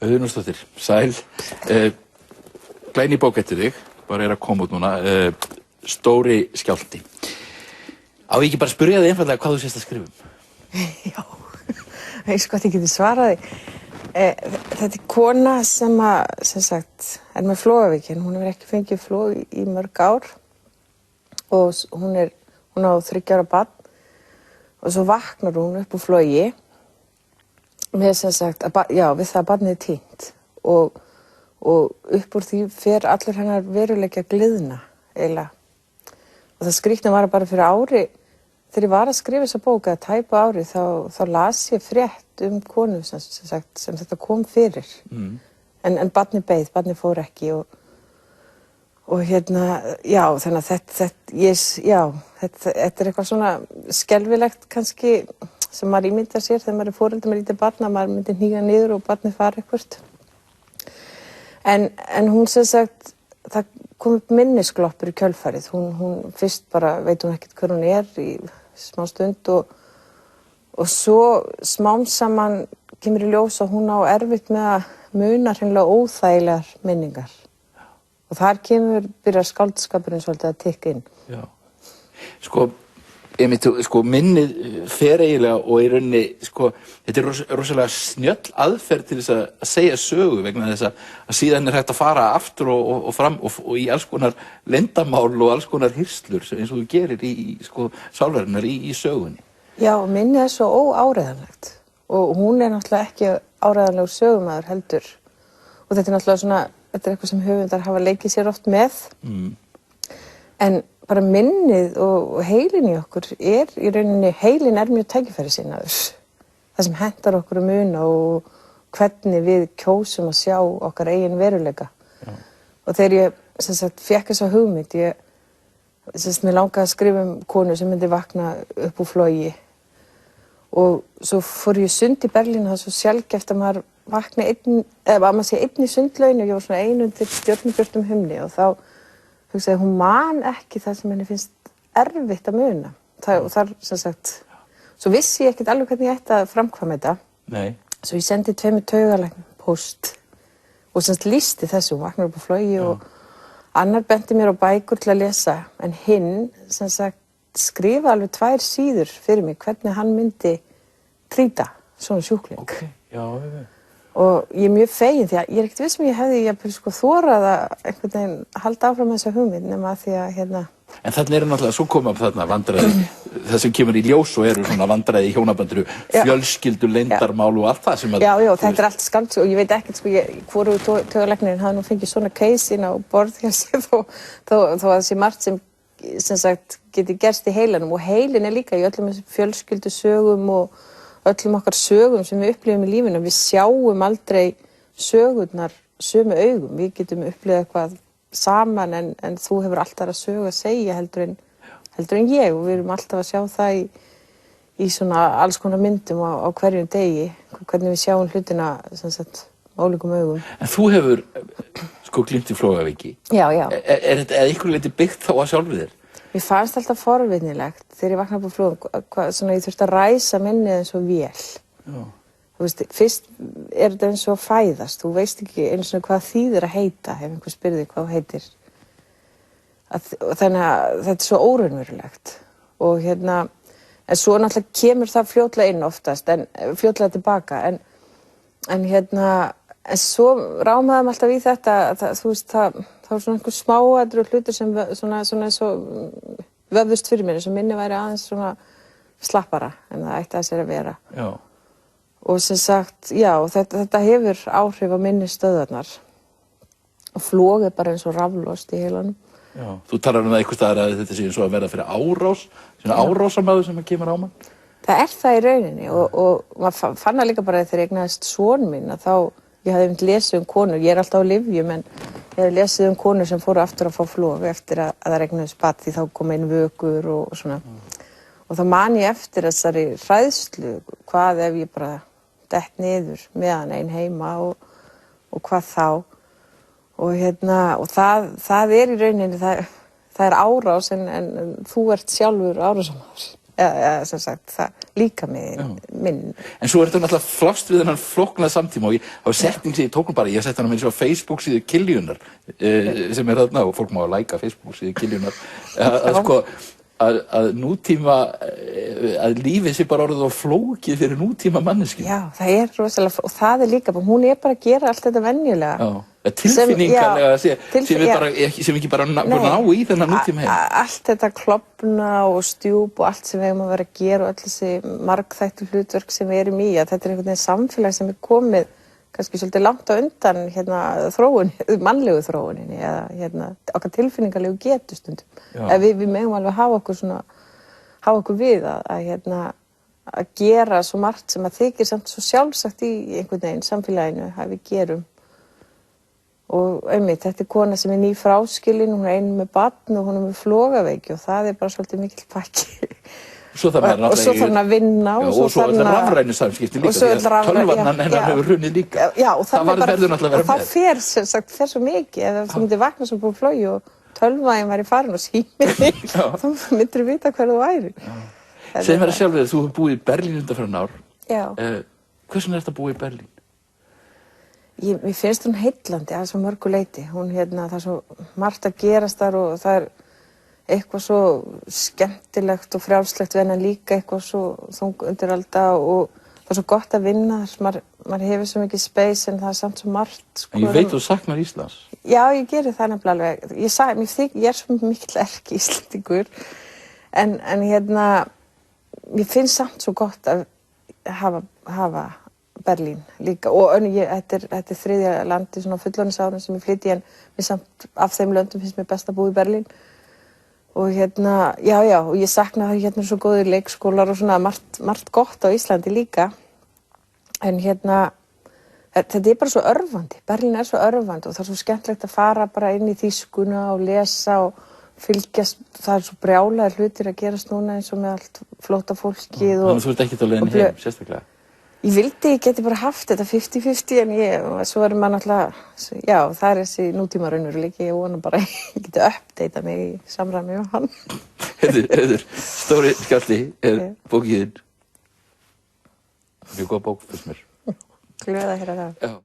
Auðunarsdóttir, sæl. Glæný bók eftir þig, bara að koma út núna, Stóri skjálfti. Á ég ekki bara að spyrja þig einfaldlega hvað þú sést að skrifa um? Já, ég sko að ég geti svaraði. Þetta kona sem sagt, með flogavíkin. Hún hefur ekki fengið flog í mörg ár og hún á 3 ára barn og svo vaknar hún upp úr flogi með sem sagt, við það að barnið týnt og upp úr því fer allur hennar veruleiki að gliðna eiginlega. Og það skrýtna var bara fyrir ári, þegar ég var að skrifa þessa bók að tæpa ári, þá las ég frétt konu sem þetta kom fyrir. En barnið beið, barnið fór ekki og já, þannig að þetta er eitthvað svona skelfilegt kannski sem maður ímyndar sér þegar maður er foreldri með lítið barn, að maður myndi hníga niður og barnið fara eitthvað. En hún sem sagt, það kom upp minnisgloppur í kjölfarið. Hún fyrst bara veit hún ekkert hver hún er í smá stund og svo smám saman kemur í ljós að hún á erfitt með að muna hreinlega óþægilegar minningar. Og þar byrjar skáldskapurinn svolítið að tikka inn. Já. Minnið fer eiginlega og í rauninni, þetta er rosalega snjöll aðferð til þess að segja sögu vegna þess að síðan er hægt að fara aftur og fram og í alls konar leyndarmál og alls konar hirslur eins og þú gerir í sálarinnar í sögunni. Já, minnið er svo óáreiðanlegt og hún er náttúrulega ekki áreiðanlegur sögumaður heldur og þetta er náttúrulega svona, þetta er eitthvað sem höfundar hafa leikið sér oft með. En bara minnið og heilin í okkur er í rauninni, heilin er mjög tækifærissinnaður. Það sem hentar okkur að muna og hvernig við kjósum að sjá okkar eigin veruleika. Já. Og þegar ég fékk þessa hugmynd, mér langaði að skrifa konu sem myndi vakna upp úr flogi og svo fór ég sund í Berlín og það er svo sjaldgæft að maður vakna maður sé einn í sundlauginu og ég var svona ein undir stjörnubjörtum himni og þá hugsaði hún man ekki það sem henni finnst erfitt að muna. Og þar sem sagt, svo vissi ég ekkert alveg hvernig ég ætti að framkvæma þetta. Nei. Svo ég sendi 2 taugalæknum póst og sem sagt lýsti þessu, hún vaknar upp á flogi og annar benti mér á bækur til að lesa en hinn sem sagt skrifaði alveg 2 síður fyrir mig hvernig hann myndi trýta svona sjúkling. Okay. Já. Og ég er mjög fegin því að ég er ekkert viss sem ég hefði þorað að einhvern veginn halda áfram þessa hugmynd nema að því að En þarna eru náttúrulega, svo koma upp þarna vandræði, það sem kemur í ljós og eru svona vandræði í hjónabandinu, fjölskyldu, leyndarmál og allt það sem að... Já, þetta er allt skald og ég veit ekkert, hvorugur taugalæknirinn hafði nú fengið svona case inn á borð hjá sér þó að það sé margt sem sagt geti gerst í heilanum og heilin er líka í öllum fjölskyldu sögum og öllum okkar sögum sem við upplifum í lífinu. Við sjáum aldrei sögurnar sömu augum. Við getum upplifað eitthvað saman en þú hefur alltaf að sögu að segja heldur en ég og við erum alltaf að sjá það í svona alls konar myndum á hverjum degi, hvernig við sjáum hlutina sem sagt ólíkum augum. En þú hefur glímt í Flogavíki. Já. Er þetta einhverju leyti byggt þá að sjálfu þér? Mér fannst alltaf forvitnilegt þegar ég vaknaði upp á flugum, svona ég þurfti að ræsa minnið eins og vél. Já. Þú veist, fyrst er þetta eins og að fæðast, þú veist ekki eins og hvað þýðir að heita, ef einhver spyrði hvað þú heitir. Þannig að þetta er svo óraunverulegt. Og en svo náttúrulega kemur það fljótlega inn oftast, fljótlega tilbaka, en svo rámaðum alltaf í þetta, þú veist, það var svona einhver smáatriði hlutir sem svona eins og vöfðust fyrir mér, eins og minni væri aðeins svona slappara en það ætti að sér að vera. Já. Og sem sagt, já, þetta hefur áhrif á minnistöðvarnar og flog er bara eins og raflost í heilanum. Já. Þú talar það einhvers staðar að þetta sé eins og að verða fyrir árás, svona árásarmaður sem kemur á mann. Það er það í rauninni og maður fann það líka bara þegar ég eignaðist son minn að þá ég hafði lesið konur, ég er alltaf á lyfjum en ég hafði lesið konur sem fóru aftur að fá flog eftir að það eignaðist barn því þá kom inn vökur og svona. Og þá man ég eftir þessari hræðslu, hvað ef ég bara dett niður með hann einn heima og hvað þá. Og það er í rauninni, það er árás en þú ert sjálfur árásarmaður. eða sem sagt, það líka minn. En svo ertu náttúrulega flást við þennan flókna samtíma og það var setning sem ég tók nú bara, ég setti hana með svo Facebook síðu Kiljunar sem þarna og fólk má að læka Facebook síðu Kiljunar að nútíma að lífið sé bara orðið og flókið fyrir nútíma manneski. Já, það rosalega, og það líka, hún bara að gera allt þetta venjulega. Tilfinningarlega sem ekki bara ná í þennan nútíma heim. Allt þetta klofna og stjúp og allt sem við eigum að vera að gera og öll þessi margþættu hlutverk sem við erum í, að þetta einhvern veginn samfélag sem komið kannski svolítið langt á undan mannlegu þróuninni eða okkar tilfinningarlegu getu stundum. Við megum alveg hafa okkur við að gera svo margt sem að þykir samt svo sjálfsagt í einhvern veginn samfélaginu að við gerum. Og einmitt, þetta kona sem nýfráskilin, hún ein með barn og hún með flogaveiki og það bara svolítið mikill pakki. Svo þarf hann að vinna og svo er það rafrænu samskipti líka því að tölvannan hennar hefur runnið líka. Það verður náttúrulega að vera með. Og það fer svo mikið ef þú myndir vakna svo búið flói og tölvaðin væri farin og síminni þá myndir þú vita hver þú væri. Segðu mér sjálf þú hefur búið í Berlín undanfarin ár. Hvers vegna ertu að búa í Berlín? Mér finnst hún heillandi að svo mörgu leyti. Það er svo margt að gerast þar og það eitthvað svo skemmtilegt og frjálslegt en líka eitthvað svo þung undiralda og það er svo gott að vinna þar maður hefur svo mikið space en það er samt svo margt. Ég veit þú saknar Íslands. Já, ég geri það nefnilega alveg. Ég er svo mikill erki Íslendingur en mér finnst samt svo gott að hafa Berlín líka og þetta er þriðja landi svona fullorðinsárum sem ég flyt í en mér samt af þeim löndum finnst mér best að búa í Berlín. Og og ég sakna það svo góðir leikskólar og svona margt gott á Íslandi líka. En þetta bara svo örvandi. Berlín svo örvandi og það svo skemmtilegt að fara bara inn í þýskuna og lesa og fylgjast. Það svo brjálaðir hlutir að gerast núna eins og með allt flótta fólkið. Þannig að þú ert ekkert á leiðinni heim, sérstaklega? Ég vildi ég geti bara haft þetta 50-50 en svo maður náttúrulega, það þessi nútíma raunveruleiki, ég vona bara að ég geti uppdatað mig í samræmi við hann. Heiður, Stóri skjálfti bókin þín. Mjög góð bók fyrst mér. Glöð að heyra það.